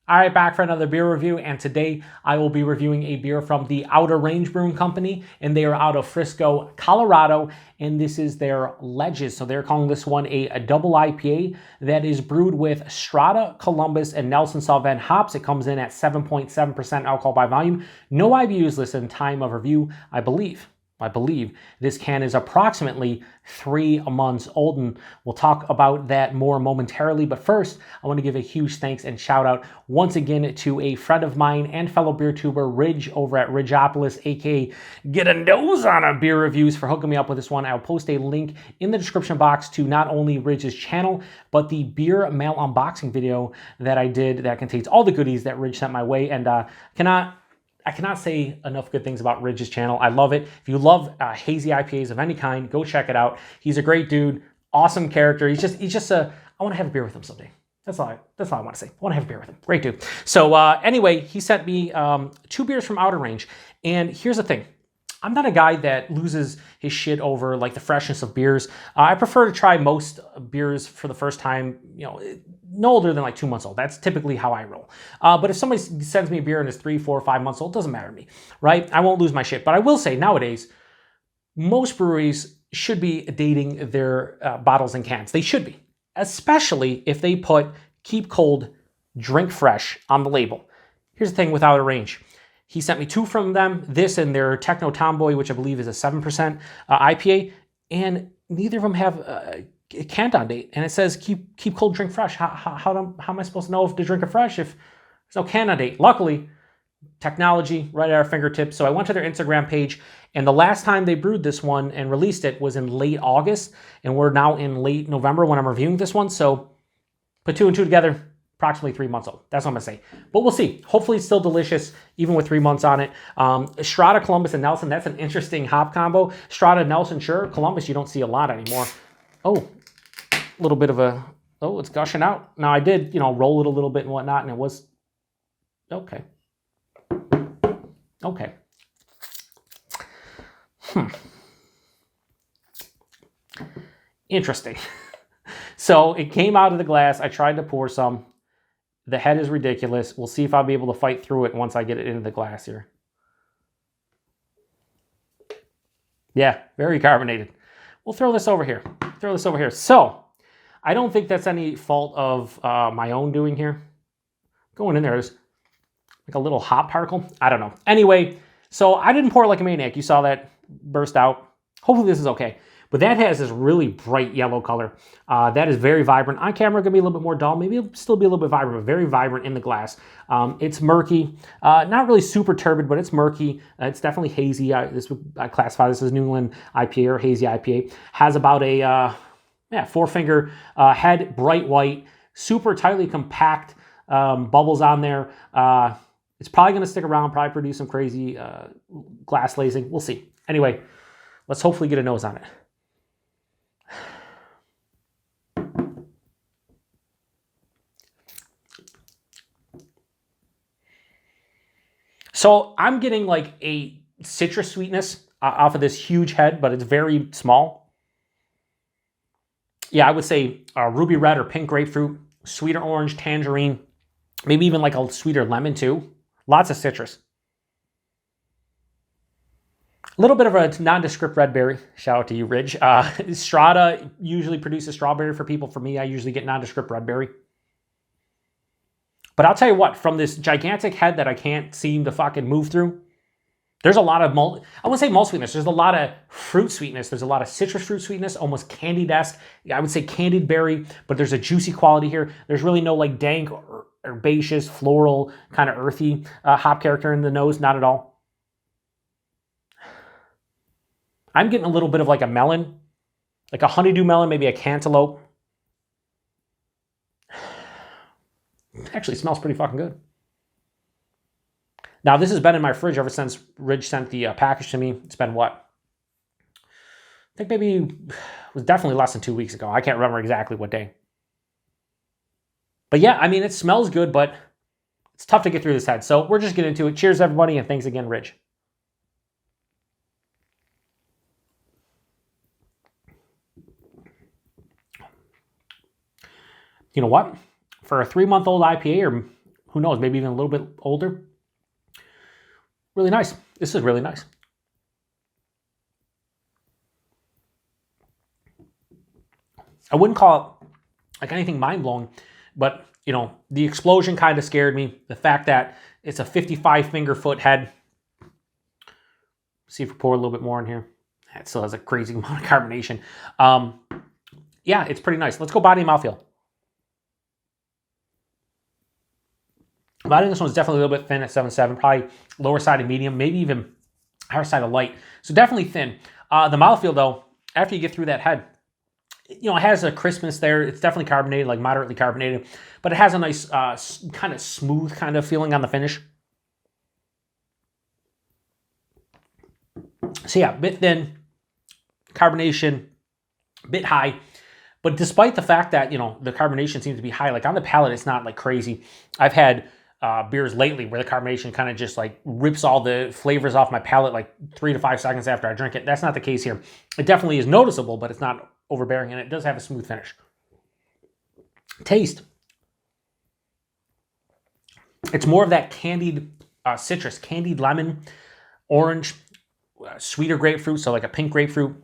All right, back for another beer review, and today I will be reviewing a beer from the Outer Range Brewing Company, and they are out of Frisco, Colorado, and this is their Ledges. So they're calling this one a double IPA that is brewed with Strata, Columbus, and Nelson Sauvin hops. It comes in at 7.7% alcohol by volume. No IBUs listed in time of review, I believe this can is approximately 3 months old, and we'll talk about that more momentarily. But first, I want to give a huge thanks and shout out once again to a friend of mine and fellow beer tuber, Ridge, over at Ridgeopolus, aka Get a Nose on a Beer Reviews, for hooking me up with this one. I'll post a link in the description box to not only Ridge's channel, but the beer mail unboxing video that I did that contains all the goodies that Ridge sent my way, and I cannot say enough good things about Ridge's channel. I love it. If you love hazy IPAs of any kind, go check it out. He's a great dude, awesome character. He's just I want to have a beer with him someday. That's all I want to say. I want to have a beer with him. Great dude. So anyway, he sent me 2 beers from Outer Range. And here's the thing. I'm not a guy that loses his shit over like the freshness of beers. I prefer to try most beers for the first time, no older than like 2 months old. That's typically how I roll. But if somebody sends me a beer and it's 3, 4, 5 months old, it doesn't matter to me, right? I won't lose my shit. But I will say nowadays, most breweries should be dating their bottles and cans. They should be, especially if they put keep cold, drink fresh on the label. Here's the thing with Outer Range. He sent me 2 from them, this and their Techno Tomboy, which I believe is a 7% IPA, and neither of them have a can-on date. And it says keep cold, drink fresh. How am I supposed to know if to drink it fresh if there's no can-on date? Luckily, technology right at our fingertips. So I went to their Instagram page, and the last time they brewed this one and released it was in late August, and we're now in late November when I'm reviewing this one. So put 2 and 2 together, approximately 3 months old. That's what I'm gonna say. But we'll see. Hopefully it's still delicious, even with 3 months on it. Strata, Columbus, and Nelson, that's an interesting hop combo. Strata, Nelson, sure. Columbus, you don't see a lot anymore. Oh, a little bit of it's gushing out. Now I did, roll it a little bit and whatnot, and it was, okay. Interesting. So it came out of the glass. I tried to pour some. The head is ridiculous. We'll see if I'll be able to fight through it once I get it into the glass here. Yeah, very carbonated. We'll throw this over here. So I don't think that's any fault of my own doing here. Going in there is like a little hop particle. I don't know. Anyway, so I didn't pour it like a maniac. You saw that burst out. Hopefully this is okay. But that has this really bright yellow color. That is very vibrant. On camera, going to be a little bit more dull. Maybe it'll still be a little bit vibrant, but very vibrant in the glass. It's murky. Not really super turbid, but it's murky. It's definitely hazy. I classify this as New England IPA or hazy IPA. Has about a 4-finger head, bright white, super tightly compact bubbles on there. It's probably going to stick around, probably produce some crazy glass lacing. We'll see. Anyway, let's hopefully get a nose on it. So I'm getting like a citrus sweetness off of this huge head, but it's very small. Yeah, I would say ruby red or pink grapefruit, sweeter orange, tangerine, maybe even like a sweeter lemon too. Lots of citrus. A little bit of a nondescript red berry. Shout out to you, Ridge. Strata usually produces strawberry for people. For me, I usually get nondescript red berry. But I'll tell you what, from this gigantic head that I can't seem to fucking move through, there's a lot of I wouldn't say malt sweetness. There's a lot of fruit sweetness. There's a lot of citrus fruit sweetness, almost candied-esque. I would say candied berry, but there's a juicy quality here. There's really no like dank or herbaceous, floral, kind of earthy hop character in the nose. Not at all. I'm getting a little bit of like a melon, like a honeydew melon, maybe a cantaloupe. Actually smells pretty fucking good. Now, this has been in my fridge ever since Ridge sent the package to me. It's been what? I think maybe it was definitely less than 2 weeks ago. I can't remember exactly what day. But yeah, I mean, it smells good, but it's tough to get through this head. So we're just getting into it. Cheers, everybody, and thanks again, Ridge. You know what? For a 3-month-old IPA, or who knows, maybe even a little bit older. Really nice. This is really nice. I wouldn't call it like anything mind-blowing, but, you know, the explosion kind of scared me. The fact that it's a 55 finger-foot head. See if we pour a little bit more in here. It still has a crazy amount of carbonation. Yeah, it's pretty nice. Let's go body and mouthfeel. Body on this one's definitely a little bit thin at 7.7, probably lower side of medium, maybe even higher side of light. So definitely thin. The mouthfeel, though, after you get through that head, you know, it has a crispness there. It's definitely carbonated, like moderately carbonated, but it has a nice kind of smooth kind of feeling on the finish. So yeah, bit thin, carbonation, bit high. But despite the fact that, you know, the carbonation seems to be high, like on the palate, it's not like crazy. I've had beers lately where the carbonation kind of just like rips all the flavors off my palate like 3 to 5 seconds after I drink it. That's not the case here. It definitely is noticeable, but it's not overbearing, and it does have a smooth finish. Taste. It's more of that candied citrus, candied lemon, orange, sweeter grapefruit, so like a pink grapefruit.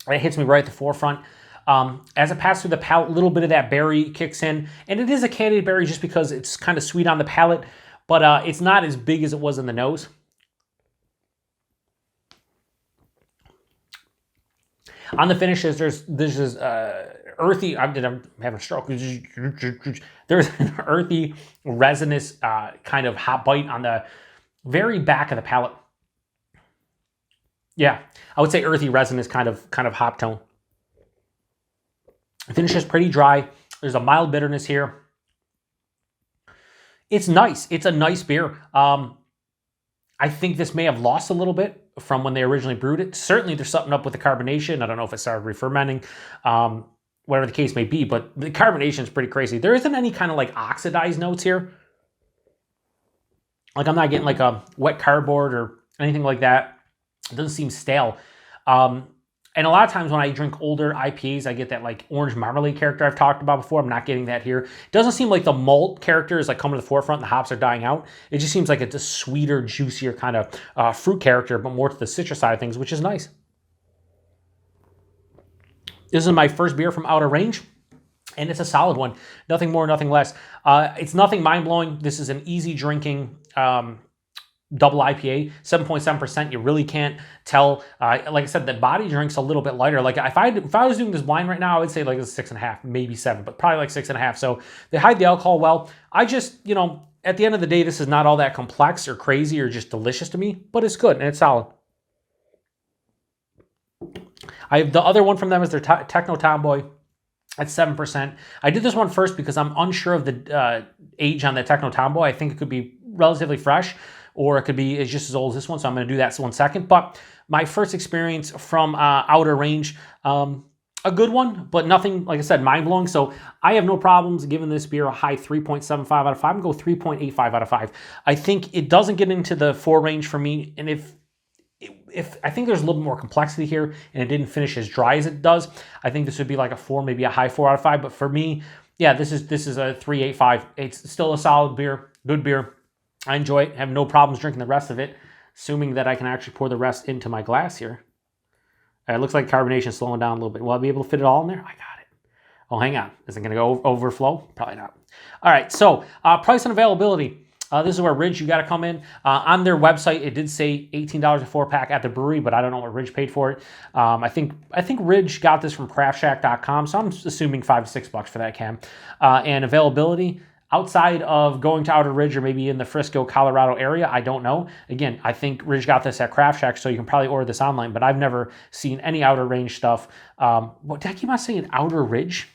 It hits me right at the forefront. As it passes through the palate, a little bit of that berry kicks in. And it is a candied berry just because it's kind of sweet on the palate, but it's not as big as it was in the nose. On the finishes, there's this earthy, I'm having a stroke. There's an earthy, resinous kind of hot bite on the very back of the palate. Yeah, I would say earthy, resinous kind of hop tone. The finish is pretty dry. There's a mild bitterness here. It's nice. It's a nice beer. I think this may have lost a little bit from when they originally brewed it. Certainly there's something up with the carbonation. I don't know if it started re-fermenting, whatever the case may be, but the carbonation is pretty crazy. There isn't any kind of like oxidized notes here. Like I'm not getting like a wet cardboard or anything like that. It doesn't seem stale. And a lot of times when I drink older IPAs, I get that like orange marmalade character I've talked about before. I'm not getting that here. It doesn't seem like the malt character is like coming to the forefront and the hops are dying out. It just seems like it's a sweeter, juicier kind of fruit character, but more to the citrus side of things, which is nice. This is my first beer from Outer Range, and it's a solid one. Nothing more, nothing less. It's nothing mind-blowing. This is an easy drinking double IPA, 7.7%. You really can't tell. Like I said, the body drink's a little bit lighter. Like if I was doing this blind right now, I would say like it's 6.5, maybe 7, but probably like 6.5. So they hide the alcohol well. I just, you know, at the end of the day, this is not all that complex or crazy or just delicious to me, but it's good and it's solid. The other one from them is their Techno Tomboy at 7%. I did this one first because I'm unsure of the age on the Techno Tomboy. I think it could be relatively fresh, or it could be just as old as this one, so I'm going to do that one second. But my first experience from Outer Range, a good one, but nothing, like I said, mind-blowing. So I have no problems giving this beer a high 3.75 out of 5. I'm going to go 3.85 out of 5. I think it doesn't get into the 4 range for me, and if I think there's a little bit more complexity here, and it didn't finish as dry as it does, I think this would be like a 4, maybe a high 4 out of 5. But for me, yeah, this is a 3.85. It's still a solid beer, good beer. I enjoy it. I have no problems drinking the rest of it, assuming that I can actually pour the rest into my glass here. It looks like carbonation is slowing down a little bit. Will I be able to fit it all in there? I got it. Oh, hang on. Is it going to go overflow? Probably not. All right, so price and availability. This is where Ridge, you got to come in. On their website, it did say $18 a 4-pack at the brewery, but I don't know what Ridge paid for it. I think Ridge got this from craftshack.com, so I'm assuming $5 to $6 for that can. And availability, outside of going to Outer Ridge or maybe in the Frisco, Colorado area, I don't know. Again, I think Ridge got this at Craft Shack, so you can probably order this online, but I've never seen any Outer Range stuff. What did I keep on saying Outer Ridge?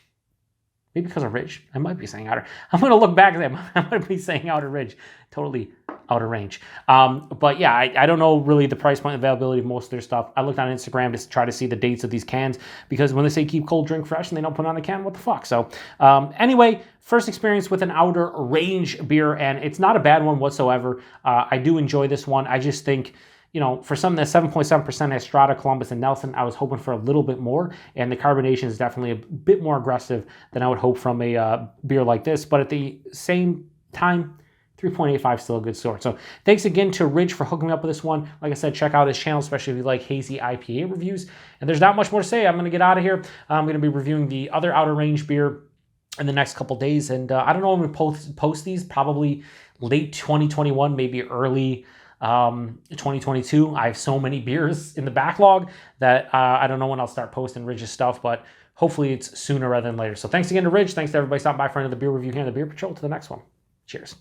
Maybe because of Ridge. I might be saying Outer. I'm going to look back at that. I might be saying Outer Ridge. Totally Outer Range. But yeah, I don't know really the price point availability of most of their stuff. I looked on Instagram to try to see the dates of these cans, because when they say keep cold, drink fresh, and they don't put on a can, what the fuck? So anyway, first experience with an Outer Range beer, and it's not a bad one whatsoever. I do enjoy this one. I just think, you know, for something that's 7.7% at Strata, Columbus, and Nelson, I was hoping for a little bit more, and the carbonation is definitely a bit more aggressive than I would hope from a beer like this. But at the same time, 3.85 still a good score. So thanks again to Ridge for hooking me up with this one. Like I said, check out his channel, especially if you like hazy IPA reviews. And there's not much more to say. I'm going to get out of here. I'm going to be reviewing the other Outer Range beer in the next couple days. And I don't know when we post these, probably late 2021, maybe early 2022. I have so many beers in the backlog that I don't know when I'll start posting Ridge's stuff, but hopefully it's sooner rather than later. So thanks again to Ridge. Thanks to everybody stopping by for another beer review here on the Beer Patrol. To the next one. Cheers.